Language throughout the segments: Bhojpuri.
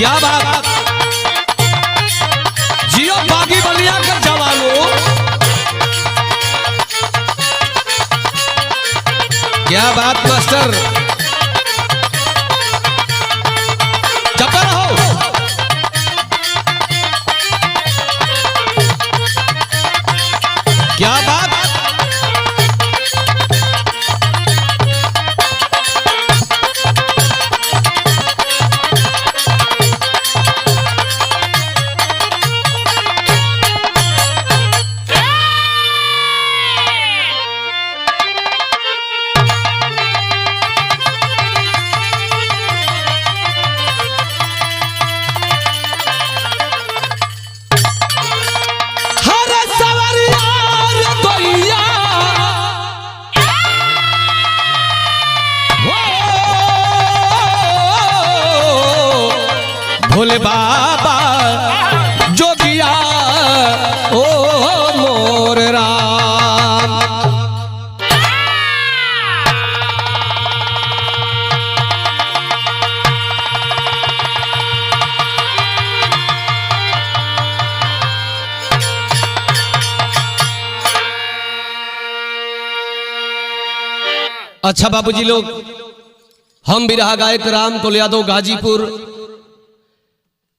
क्या बात, जियो बागी बलिया का जवानों, क्या बात मास्टर, चपा रहो। क्या बात, भोले बाबा जोगिया ओ मोर राम। अच्छा बाबूजी लोग, हम बिरहा गायक राम कुल यादव गाजीपुर,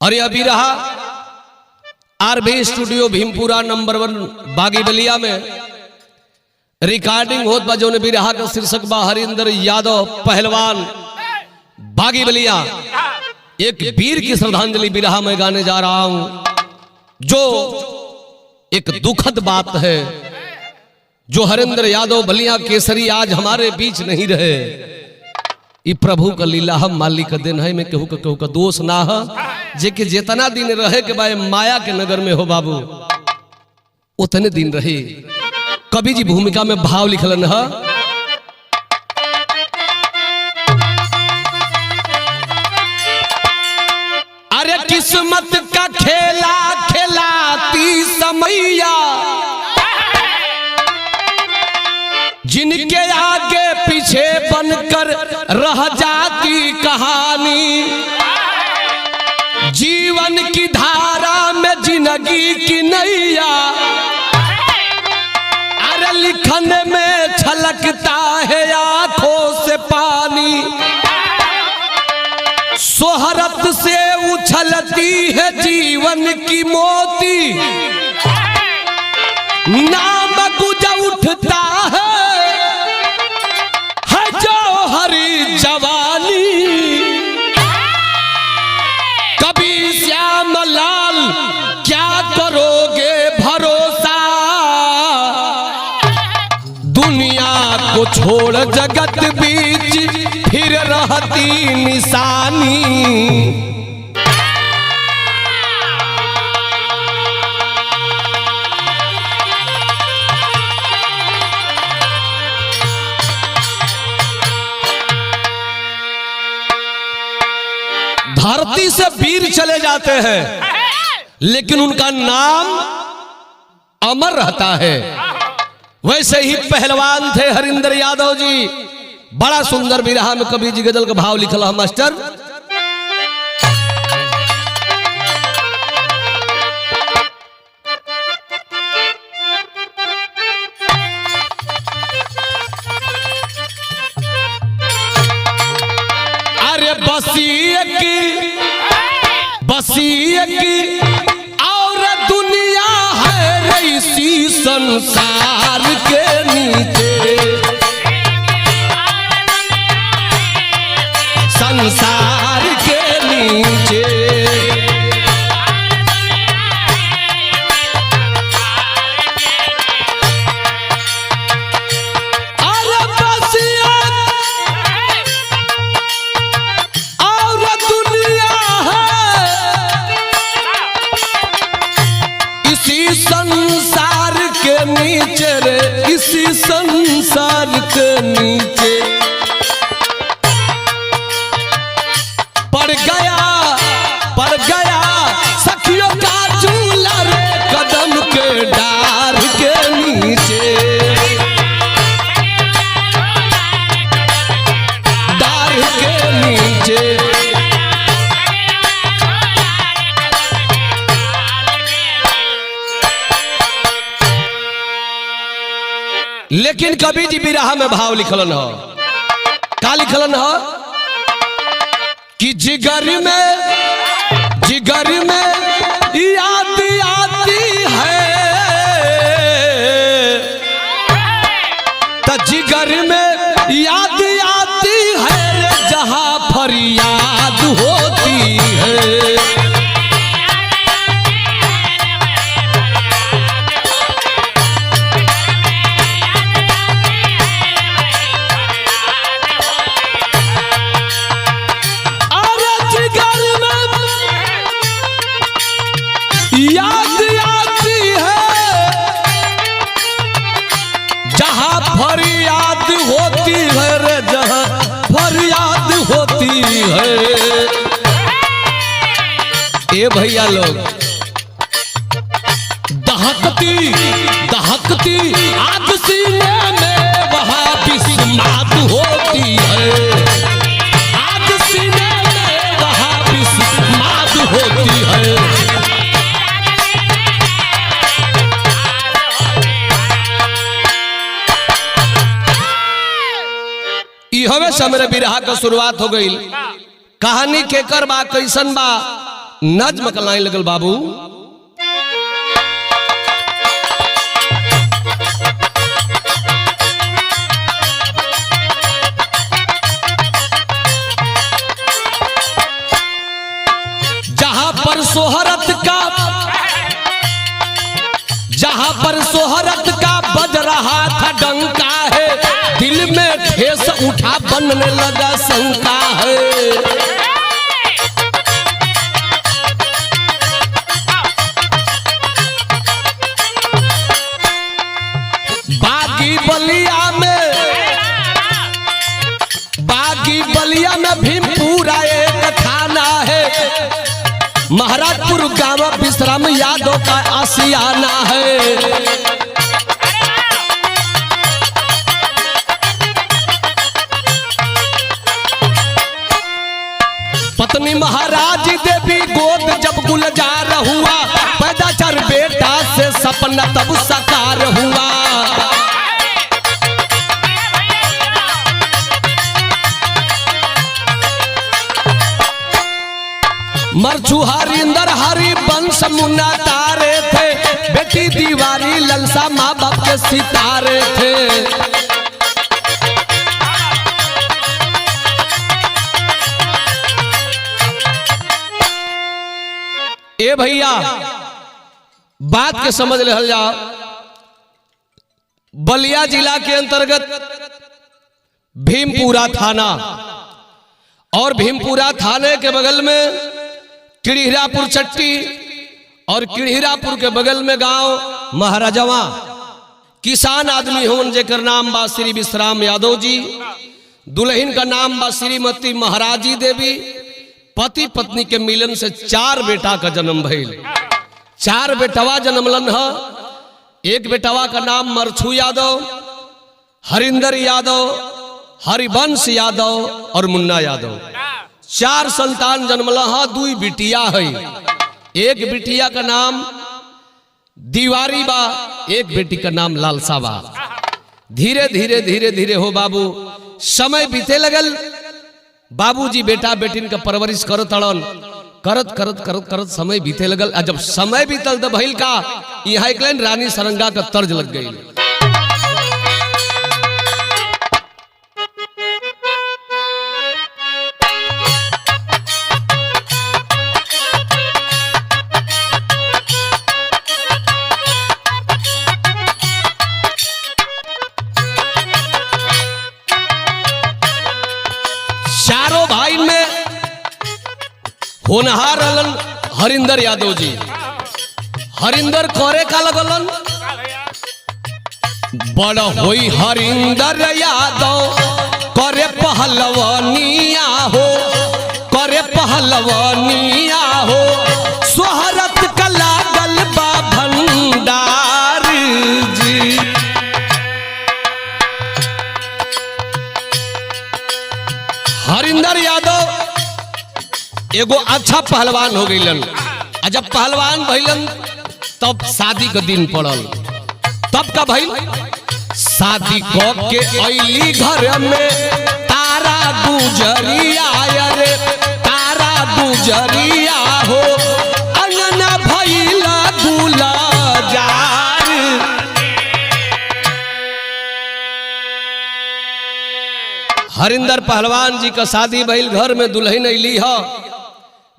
और यह भी रहा आरबी स्टूडियो भीमपुरा नंबर 1 बागी बलिया में रिकॉर्डिंग होत बा। जो ने भी रहा का शीर्षक बा हरिंदर यादव पहलवान बागी बलिया। एक वीर की श्रद्धांजलि बिरहा में गाने जा रहा हूं, जो एक दुखद बात है, जो हरिंदर यादव बलिया केसरी आज हमारे बीच नहीं रहे। ई प्रभु का लीला हम मालिक का दिन है, में केहू का दोष ना है। जे के जितना दिन रहे के बाय माया के नगर में हो बाबू, उतने दिन रहे। कवि जी भूमिका में भाव लिखलन है, अरे किस्मत का खेला खिलाती समैया, जिनके आगे पीछे बनकर रह जाती कहानी। जीवन की धारा में जिंदगी की नैया, अरे लिखने में छलकता है आंखों से पानी। शोहरत से उछलती है जीवन की मोती, नाम गुज उठता है जौहरी जवानी। कभी श्याम लाल क्या करोगे भरोसा, दुनिया को छोड़ जगत बीच फिर रहती निशानी। धरती से वीर चले जाते हैं, लेकिन उनका नाम अमर रहता है। वैसे ही पहलवान थे हरिंदर यादव जी। बड़ा सुंदर बिरहा में कवि जी गजल का भाव लिखल है मास्टर, अरे बसी की और दुनिया है इसी संसार के नीचे, संसार के नीचे। संसार के नीचे रे, इसी संसार के नीचे पड़ गया सखियों का झूला रे, कदम के डार के नीचे, डार के नीचे। लेकिन कवि जी बिरहा में भाव लिखलन हो, का लिखलन हो कि जिगर में याद आती है, तो जिगर में याद आती है जहां फरियाद होती है। याद आती है जहां फरियाद होती है रे, जहां फरियाद होती है। ए भैया लोग, दहकती आग सीने में वहां बिस्मात होती है, आग सीने में वहां बिस्मात होती है। हमें समरे बिरहा का शुरुआत हो गई। कहानी केकर बा, कैसन बा, नज्म कलाई लगल बाबू। जहां पर सोहरत का बज रहा था डंका है, दिल में ठेस उठा बनने लगा शंका है। बागी बलिया में भीमपुरा एक थाना है, महाराजपुर गांव विश्राम यादव का आशियाना है। पत्नी महाराज देवी गोद जब गुलजार हुआ, पैदा 4 बेटा से सपना तब साकार हुआ। मरछू हरिंदर हरि वंश मुन्ना तारे थे, बेटी दीवारी ललसा माँ बाप के सितारे थे। ए भैया बात के समझ ले जाओ। बलिया जिला के अंतर्गत भीमपुरा थाना और भीमपुरा थाने के बगल में किड़हिरापुर चट्टी और किड़हिरापुर के बगल में गांव महाराजवा। किसान आदमी होन जेकर नाम बा श्री विश्राम यादव जी, दुल्हन का नाम बा श्रीमती महाराजी देवी। पति पत्नी के मिलन से 4 बेटा का जन्म भइल। 4 बेटवा जन्मलन है। एक बेटवा का नाम मरछू यादव, हरिंदर यादव, हरिवंश यादव और मुन्ना यादव। 4 संतान जन्मला है। 2 बिटिया है। एक बिटिया का नाम दीवारी बा, एक बेटी का नाम लालसा बा। धीरे धीरे धीरे धीरे हो बाबू समय बीते लगल। बाबूजी बेटा बेटिन का परवरिश करत तड़न, करत करत करत करत समय बीते लगल। जब समय बीतल तो भइल का, यहाँ एक लाइन रानी सरंगा का तर्ज लग गई। चारों भाई में होनहार रहलन हरिंदर यादव जी। हरिंदर करे का लगलन, बड़ा होई हरिंदर यादव करे पहलवानिया हो, करे पहलवानिया हो। सोहरत का लागल बा भंडार जी। हरिंदर यादव एगो अच्छा पहलवान हो गईलन। जब पहलवान भइलन तब शादी का दिन पड़ल। तब का भइल शादी को के अली घर में तारा गुजरिया रे तारा गुजरिया हो अंगना भइला गुलजार। हरिंदर पहलवान जी का शादी भइल, घर में दुल्हन अली हो।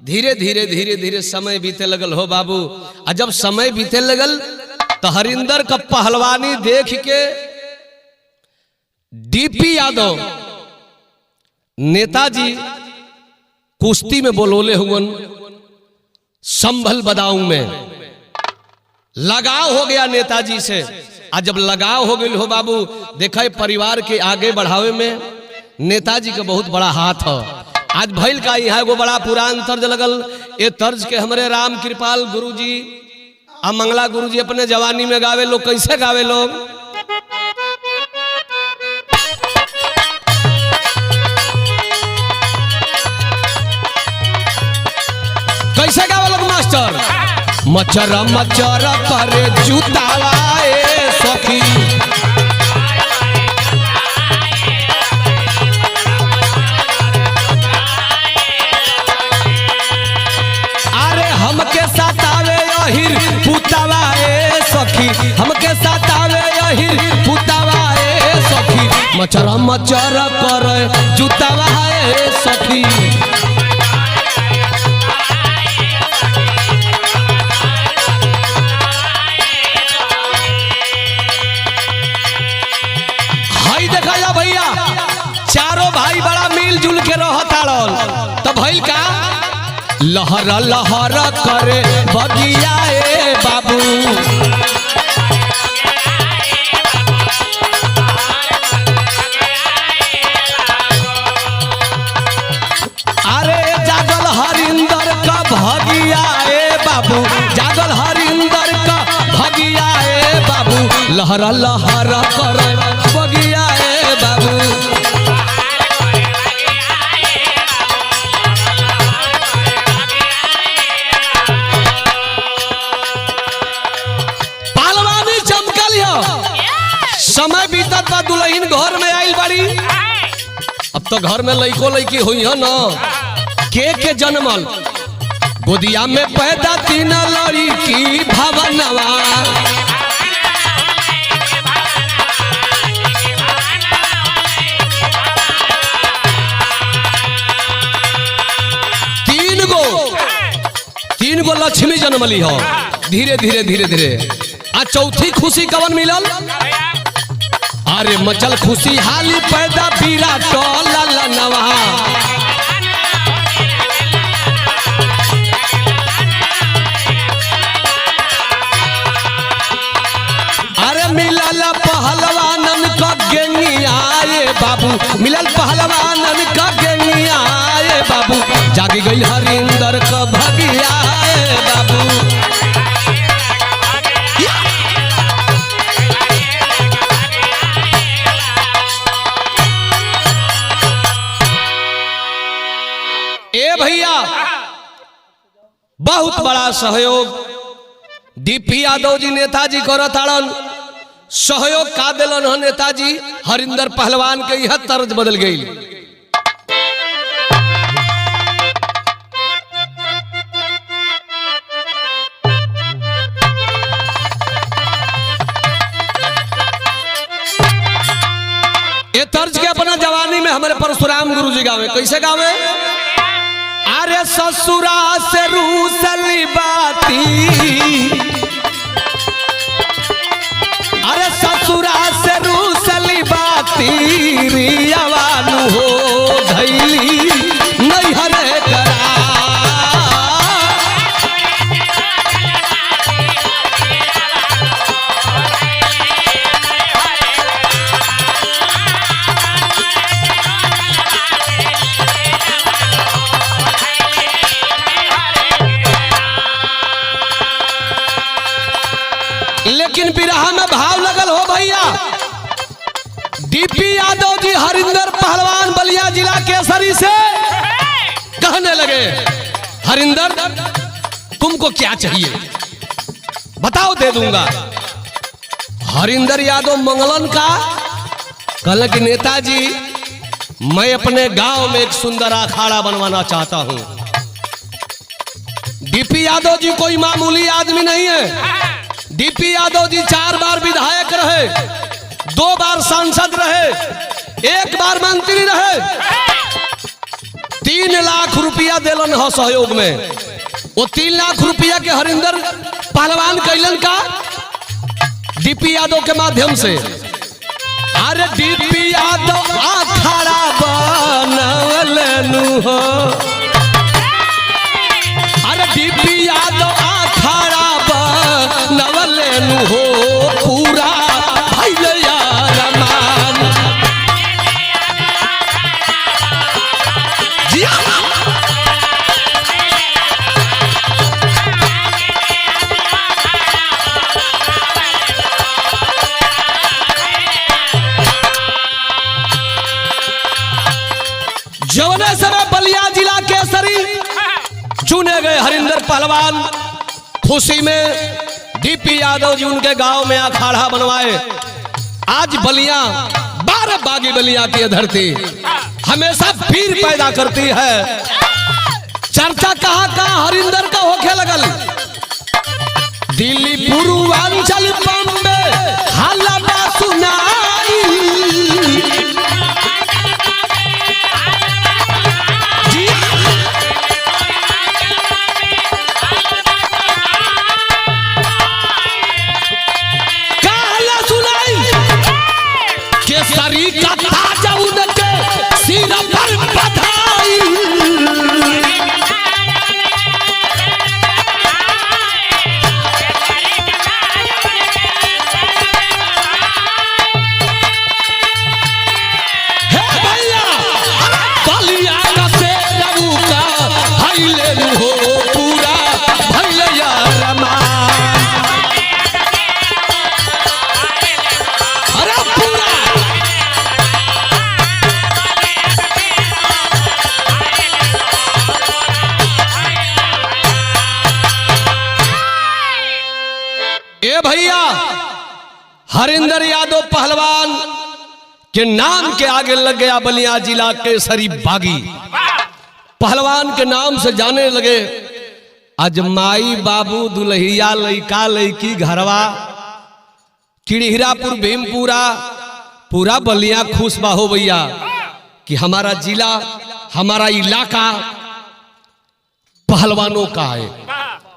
धीरे धीरे धीरे धीरे समय बीते लगल हो बाबू। और जब समय बीते लगल तो हरिंदर का पहलवानी देख के डीपी यादव नेताजी कुश्ती में बोलोले हुवन, संभल बदाऊं में लगाव हो गया नेताजी से। आज जब लगाव हो गई हो बाबू, देखा परिवार के आगे बढ़ावे में नेताजी का बहुत बड़ा हाथ है। आज भइल का यहाँ एगो बड़ा पुरान तर्ज लगल। ये तर्ज के हमारे राम कृपाल गुरुजी आ मंगला गुरुजी अपने जवानी में गावे लोग। कैसे गावे लोग? कैसे गावे लोग मास्टर? मचर मचर करे जूतावा ए सखी, हमके सतावे यहिर पुतावा ए सखी, हमके सतावे यहिर पुतावा ए सखी, मचर मचर करे जूतावा ए सखी। हाई देखा जा भैया, चारों भाई बड़ा मिलजुल के रहताड़ल। तो भइल का लहर लहर करे बगिया ए बाबू, अरे जागल हरिंदर का भगिया ए बाबू, जागल हरिंदर का भगिया ए बाबू, लहर लहर करे बगिया ए बाबू। समय बीतत बा, दुल्हन घर में आइल बड़ी। अब तो घर में लइको लइकी हुई है ना। के जन्मल गोदिया में पैदा तीन लड़की भवनवा, तीन गो लक्ष्मी जन्मली हो। धीरे धीरे धीरे धीरे आ चौथी खुशी कवन मिलल? अरे मचल खुशी हाली पैदा बीरा टोलनवा, अरे मिलल पहलवानन का गेंगिया ए बाबू, मिलल पहलवानन का गेंगिया ए बाबू, जागी गई हरिंदर का भगिया ए बाबू। ए भैया बहुत बड़ा सहयोग डीपी यादव जी नेताजी करताड़न। सहयोग का दिलन है नेताजी? हरिंदर पहलवान के यह तर्ज बदल गई। ये तर्ज के अपना जवानी में हमारे परशुराम गुरु जी गावे। कैसे गावे? अरे ससुरा से रूसली बाती, अरे ससुरा से रूसली बाती, रियावानु हो धैली नैहर करा। लेकिन बिरहा में भाव लगल हो भैया। डीपी यादव जी हरिंदर पहलवान बलिया जिला केसरी से कहने लगे, हरिंदर तुमको क्या चाहिए बताओ दे दूंगा। हरिंदर यादव मंगलन का कहला कि नेताजी मैं अपने गांव में एक सुंदर अखाड़ा बनवाना चाहता हूं। डीपी यादव जी कोई मामूली आदमी नहीं है। डीपी यादव जी 4 बार विधायक रहे, 2 बार सांसद रहे, 1 बार मंत्री रहे। 3 लाख रुपया दिलन हो सहयोग में। वो 3 लाख रुपया के हरिंदर पहलवान कैलन का डीपी यादव के माध्यम से। अरे डीपी यादव अखाड़ा बनवलनु हो, अरे डीपी यादव अखाड़ा बनवलनु हो, पूरा भैया रमान जी। जवने समय बलिया जिला केसरी चुने गए हरिंदर पहलवान, खुशी में डीपी यादव जी उनके गांव में अखाड़ा बनवाए। आज बलिया 12 बागी बलिया की धरती हमेशा वीर पैदा करती है। चर्चा कहां हरिंदर का होखे लगल। दिल्ली पूर्वांचल बम्बे हाला सुनाई, केसरी का ताज उनके सिर पर बधाई। हे भैया बलिया का शेरऊ का भैले हो, पूरा भैया रमान। अरे पूरा ए भैया हरिंदर यादव पहलवान के नाम के आगे लग गया बलिया जिला केसरी बागी। पहलवान के नाम से जाने लगे अजमाई बाबू दुल्हिया लइका लइकी घरवा चिड़िहरापुर भीमपुरा पूरा बलिया खुश बाहो भैया कि हमारा जिला हमारा इलाका पहलवानों का है।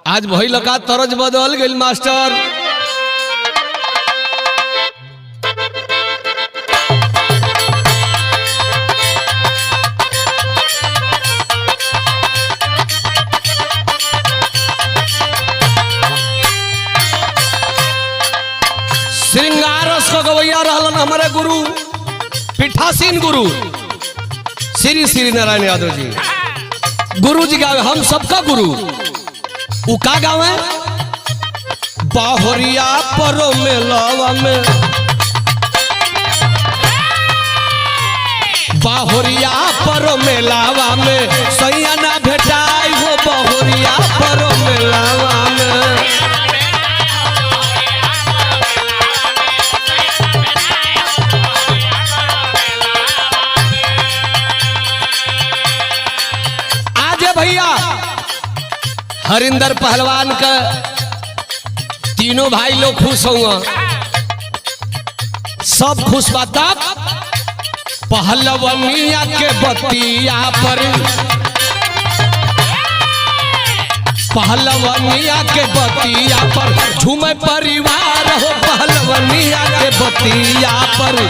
आज वही लगा तरज बदल गई मास्टर। श्रृंगारस को गवैया रहलन हमारे गुरु पीठासीन गुरु श्री श्री नारायण यादव जी। गुरु जी गावे हम सबका गुरु। उ का गावे बाहरिया परो मेलावा में, बाहरिया परो मेलावा में सैया ना भेटाई हो, बाहरिया परो मेलावा में। भैया हरिंदर पहलवान का तीनों भाई लोग खुश हुआ, सब खुश बात। पहलवनिया के बतिया पर, पहलवनिया के बतिया पर झूमे परिवार हो, पहलवनिया के बतिया पर।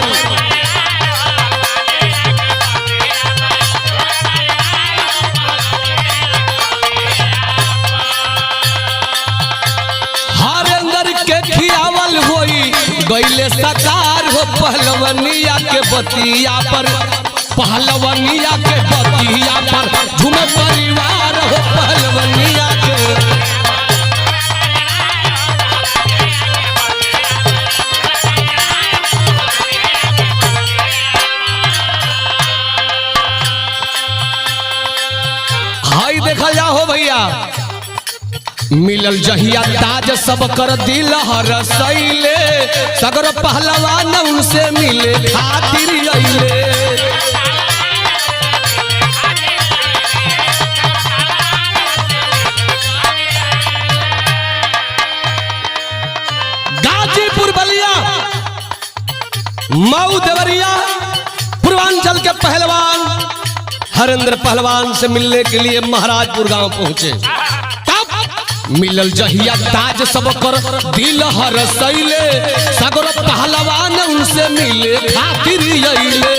गईले सकार हो पहलवनिया के बतिया पर, पहलवनिया के बतिया पर झूमे परिवार हो, पहलवनिया के। हाई देखा जा हो भैया मिलल जहिया ताज सब कर दिल हर सैले, सगर पहलवान उनसे मिले खातिर पहलवान हरेंद्र पहलवान से मिलने के लिए महाराजपुर गांव पहुंचे। तब मिलल जहिया ताज सब कर दिल हर सैले सगर पहलवान उनसे मिले खातिर अइले।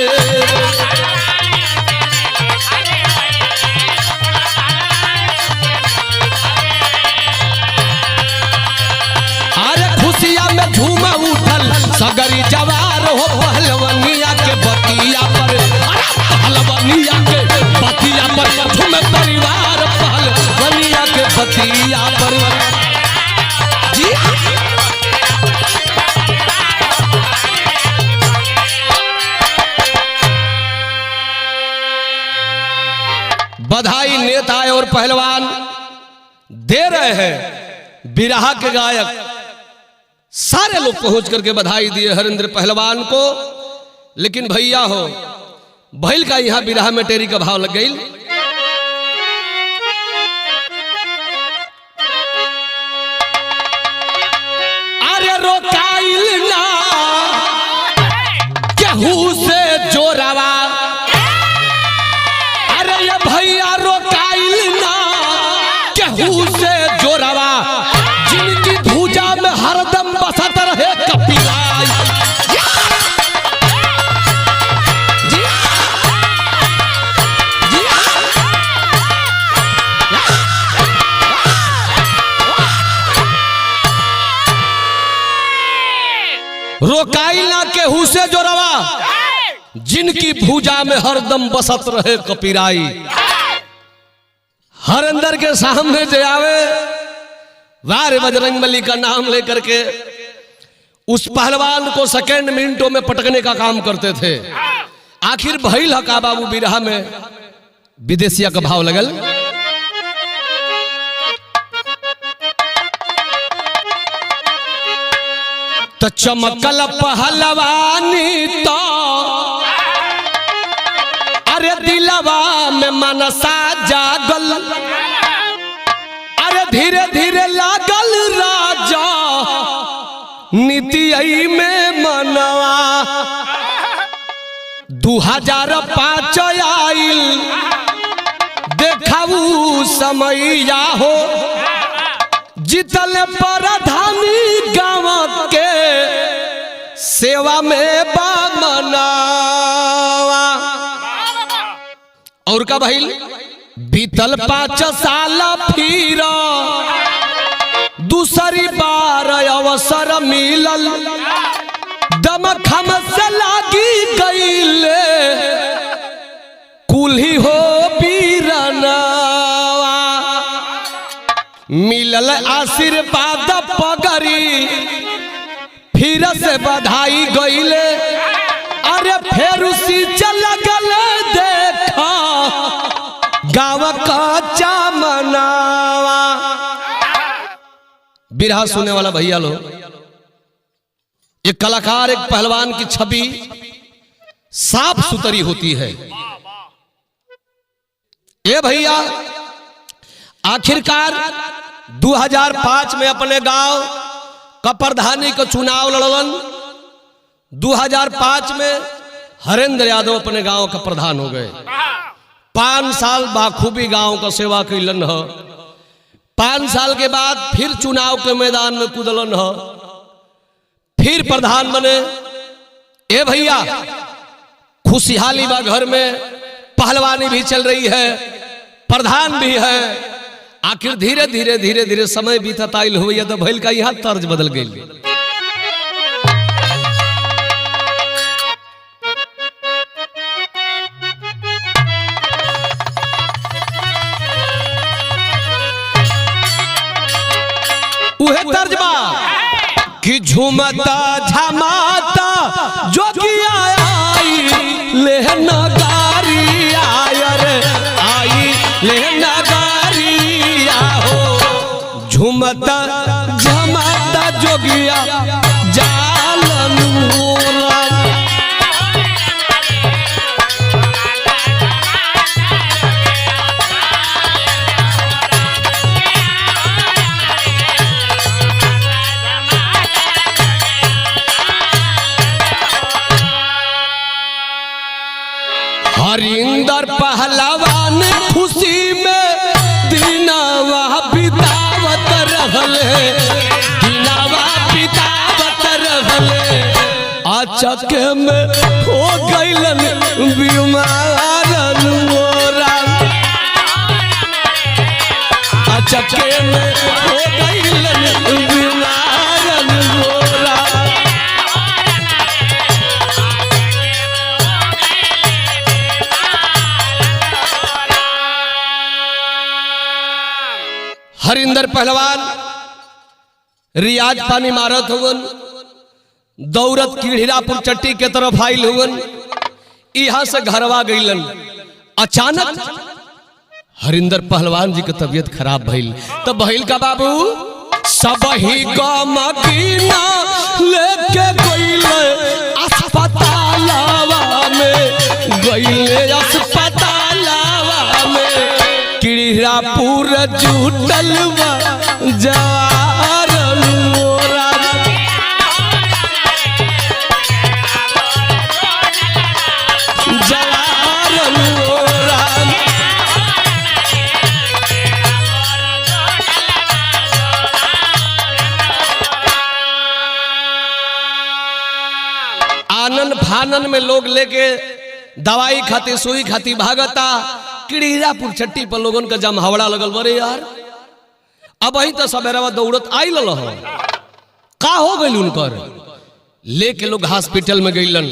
में झूमा उठल सगरी जवार हो पहलवनिया के बतिया पर पहलवनिया के बतिया पर झूमे परिवार पहलवनिया के बतिया पर जी बधाई नेता और पहलवान दे रहे हैं। बिरहा के गायक सारे लोग पहुंच करके बधाई दिए हरेंद्र पहलवान को। लेकिन भैया हो भैल का यहां बिरहा में टेरी का भाव लग गई। अरे रोकाइल ना केहू से जोरावा, अरे ये भैया रोकाइल ना केहू से जोरावा, जिनकी भुजा में हरदम बसत रहे कपिलाई। रोकाई ना केहू से जोरवा, जिनकी भुजा में हरदम बसत रहे कपिराई। हरेंद्र के सामने जे आवे वारे बजरंगबली का नाम लेकर के उस पहलवान को सेकंड मिनटों में पटकने का काम करते थे। आखिर भइल हका बाबू बिरहा में विदेशिया का भाव लगल। तो चमकल पहलवानी तो अरे दिलवा में मनसा जागल, अरे धीरे धीरे लागल राजा नीति में मनवा। 2005 आइल देखाऊ समैया हो, जितल प्रधानी गाँव के सेवा में बामनावा। और का भइल बीतल 5 साल फिर दूसरी बार अवसर मिलल, दमखम से लागी गईले कुल्ही हो बीरनवा। मिलल आशीर्वाद पगरी फिर से बधाई गईले, अरे फिर उसी चल गले देखा गाँव का चमनावा। बिरहा सुनने वाला भैया लो, एक कलाकार एक पहलवान की छवि साफ सुथरी होती है। ये भैया आखिरकार 2005 में अपने गांव का प्रधानी को चुनाव लड़लन। 2005 में हरेंद्र यादव अपने गांव का प्रधान हो गए। 5 साल बाखूबी गांव का सेवा कैलन है। 5 साल के बाद फिर चुनाव के मैदान में कूदलन है, फिर प्रधान बने। ए भैया खुशहाली बा घर में, पहलवानी भी चल रही है, प्रधान भी है। आखिर धीरे धीरे धीरे धीरे समय बीतत आइल हुई तो भइल का यहाँ तर्ज बदल गई। उहे तर्ज बा कि झूमता झमाता जोगिया आई लेहना गारी आयर आई लेहना झुमता झमाता जोगिया जालन हरिंदर पहलवान खुशी में दिनवा बितावत रहले, दिनवा बितावत रहले। अचक में हो गइलन बीमारन मोरा, अचक में हो गइलन बीमारन मोरा। हरिंदर पहलवान रियाज पानी मारत हुवन, दौरत कीड़ीरापुर चट्टी के तरफ आइल हुवन। यहाँ से घरवा गइलन। अचानक हरिंदर पहलवान जी के तबीयत खराब भइल। तब भइल का बाबू सब ही गमकीना लेके गइले अस्पतालवा में, गइले अस्पतालवा में। कीड़ीरापुर जुटल जवारन मोरा, जवारन मोरा। आनन फानन में लोग लेके दवाई खाती सुई खाती भागता। कीड़ीरापुर चट्टी पर लोगन का जमहावड़ा लगल बरे यार। अब वही तो सवेरा दौड़त आई लल का हो गई उनकर, लेके लोग हॉस्पिटल में गइलन।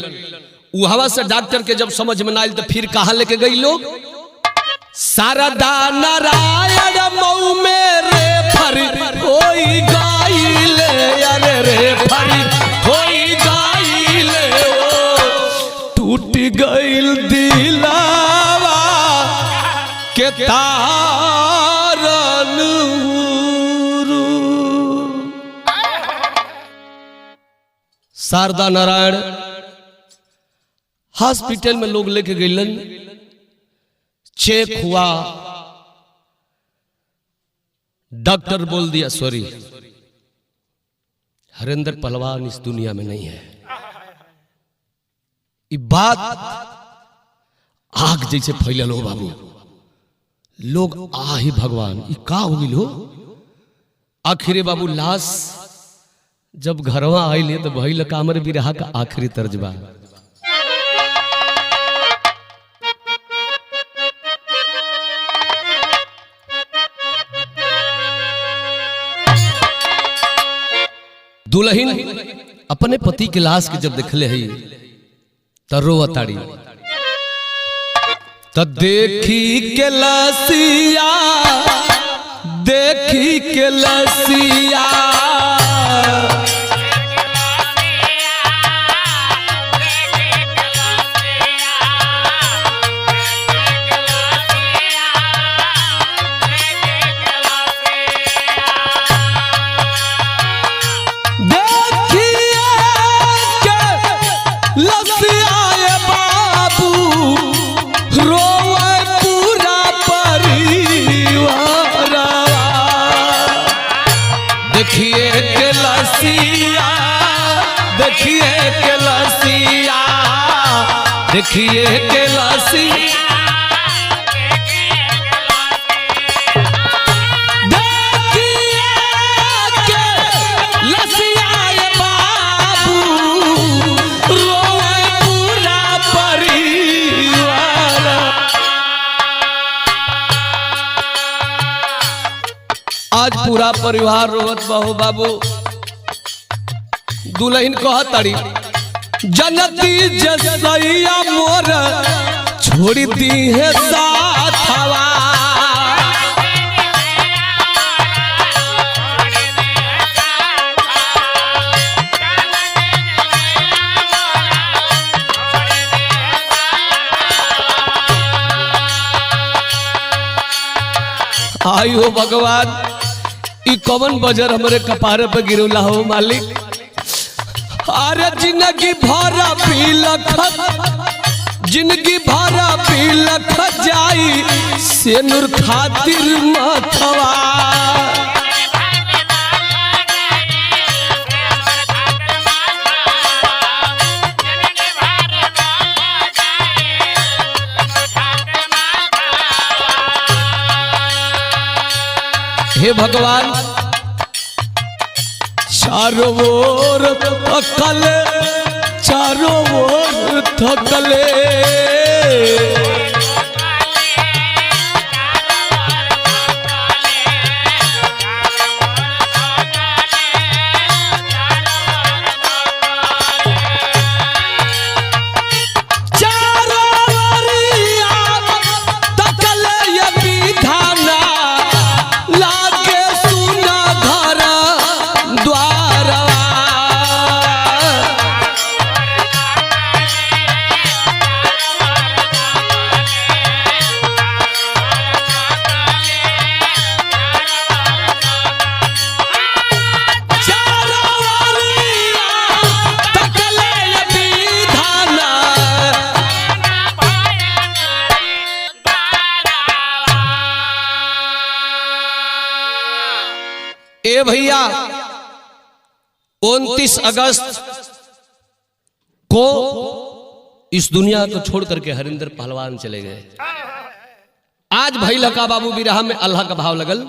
वहां से डॉक्टर के जब समझ में ना आयल तो फिर कहाँ लेके गई लोग, शारदा नारायण मऊ में रेफर होई गइले, अरे रेफर होई गइले। टूट गइल दिलावा के तारन शारदा नारायण हॉस्पिटल में लोग लेके गइलन। चेक हुआ, डॉक्टर बोल दिया सॉरी हरिंदर पहलवान इस दुनिया में नहीं है। ये बात आग जैसे फैलल हो बाबू। लोग आही भगवान ये का हो गई हो। आखिरे बाबू लाश जब घरवा आइले तो भइल कामर बिरहा का आखिरी तर्जबा। दुल्हन अपने पति के लाश के जब देखले है तरोवताड़ी तो देखी के लसिया, देखी के लसिया। देखिए के लसिया, देखिए के लसिया, देखिए के लसिया, देखिए के लसिया ये बाबू रोए पूरा परिवार। आज पूरा परिवार रोवत बहो बाबू। दुल्हन कहतड़ी जनती जसैया मोर छोड़ दी है साथवा। आई हो भगवान, ई कवन बजर हमरे कपारे पे गिरौला हो मालिक। अरे जिंदगी भरा पीलखत, जिंदगी भरा पीलखत जाई से नूर खातिर मथवा। हे भगवान चारों ओर थकले चारों ओर थकले ए भैया 29 अगस्त को इस दुनिया को छोड़ करके हरिंदर पहलवान चले गए। आज भाई लका बाबू बिरहा में अल्लाह का भाव लगल।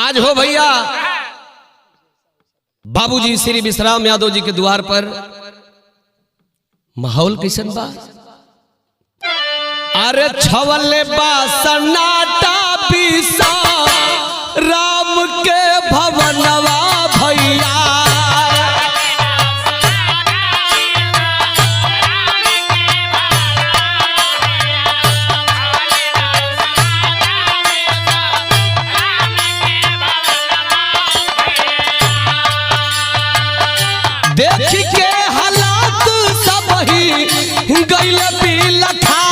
आज हो भैया बाबूजी श्री विश्राम यादव जी के द्वार पर माहौल कैसन बा। अरे छवले बा सन्नाटा बिसा राम के भवनवा भैया देख के हालात सब ही गइल बिलखा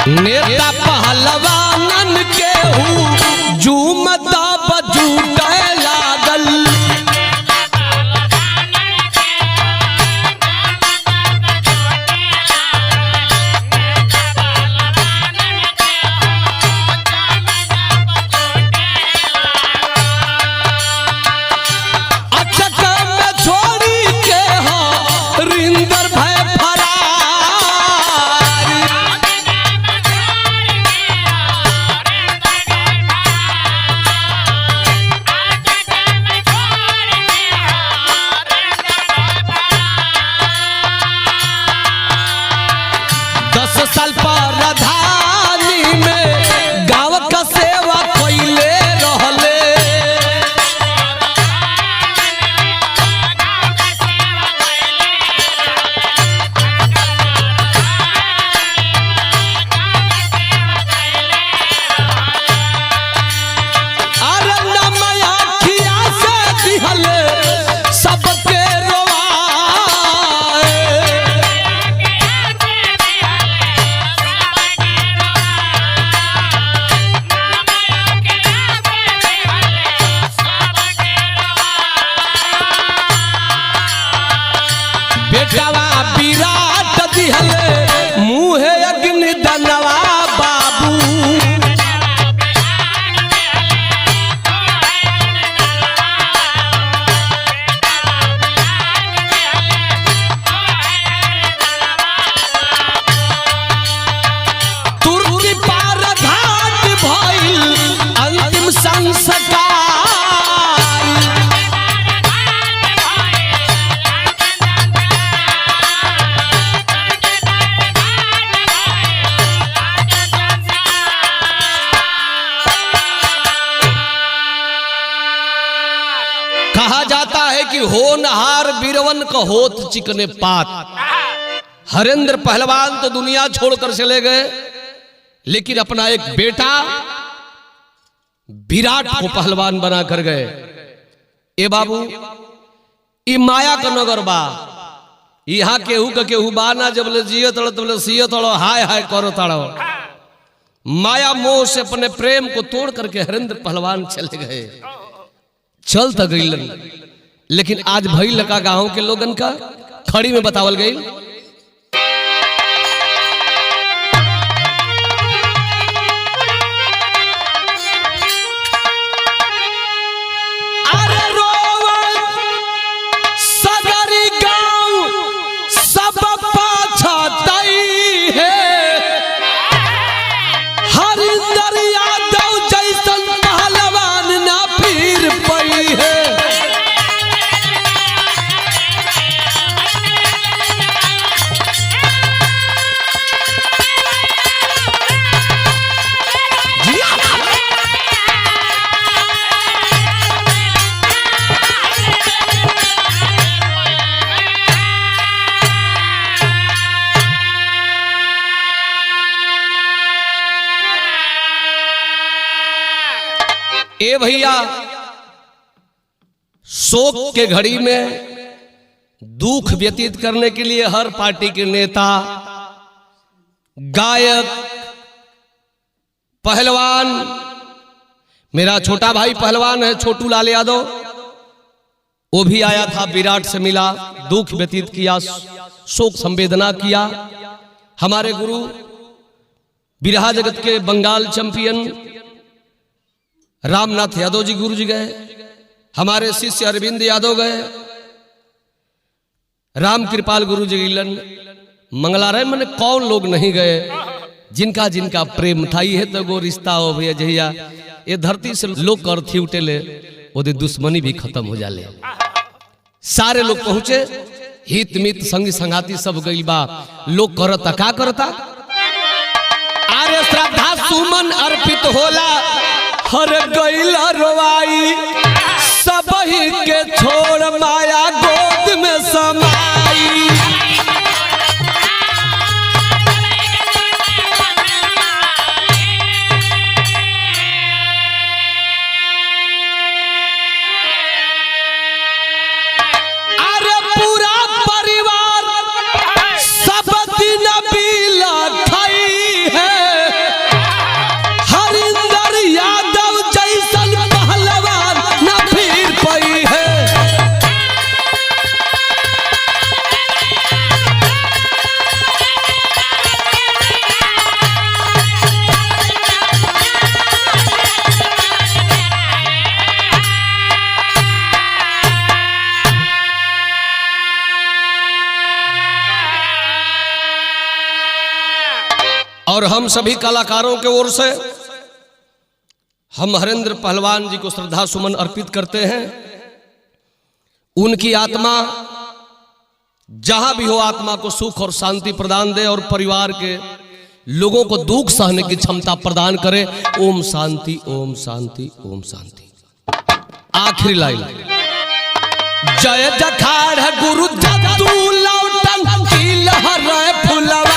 नेता पहलवानन के हूँ झूमता बजूटे लागल साल परधानी में गाँव का सेवा कइले रहले अरे नमया खिया से दिहले सबके बेटवा विराट दिहले मुहे अग्नि दनवा बाबू तुर्की पार घाट भइल अंतिम संस्कार कहा जाता है कि होनहार बीरवन का होत चिकने पात। हरेंद्र पहलवान तो दुनिया छोड़कर चले गए, लेकिन अपना एक बेटा विराट को पहलवान बना कर गए। ए बाबू ई माया का नगर बा, यहाँ केहू का केहू बाना जब ले जिये तड़ो तब ले सिये तड़ो हाय हाय करो तड़ो। माया मोह से अपने प्रेम को तोड़ करके हरेंद्र पहलवान चले गए। चल तक गई, लेकिन आज भइल लगा गांव के लोगन का खड़ी में बतावल गई। ए भैया, शोक के घड़ी में दुख व्यतीत करने के लिए हर पार्टी के नेता, गायक, पहलवान, मेरा छोटा भाई पहलवान है छोटू लाल यादव, वो भी आया था, विराट से मिला, दुख व्यतीत किया, शोक संवेदना किया। हमारे गुरु बिरहा जगत के बंगाल चैंपियन रामनाथ यादव जी गुरु जी गए, हमारे शिष्य अरविंद यादव गए, राम कृपाल गुरु जी गिलन, मंगलाराय मैंने कौन लोग नहीं गए, जिनका जिनका प्रेम था। ये तो गो रिश्ता हो भैया, जहिया ये धरती से लोग करथी उठेले ओदे दुश्मनी भी खत्म हो जाले। सारे लोग पहुंचे, हित मित संगी संगाती सब गइल बा, लोग करता का करता, अरे श्रद्धा सुमन अर्पित होला, हर गइला रोवाई, सब ही के छोड़ माया गोद में समाई। अरे पूरा परिवार सब दिन बीला खाई है, हरिंदर यादव जैसन पहलवान न फिर पाई है। और हम सभी कलाकारों के ओर से हम हरेंद्र पहलवान जी को श्रद्धा सुमन अर्पित करते हैं। उनकी आत्मा जहां भी हो, आत्मा को सुख और शांति प्रदान दे और परिवार के लोगों को दुख सहने की क्षमता प्रदान करे। ओम शांति, ओम शांति, ओम शांति। आखिरी लाइन, जय जखाड़ गुरु जदू लौटन की लहर फुलवारी।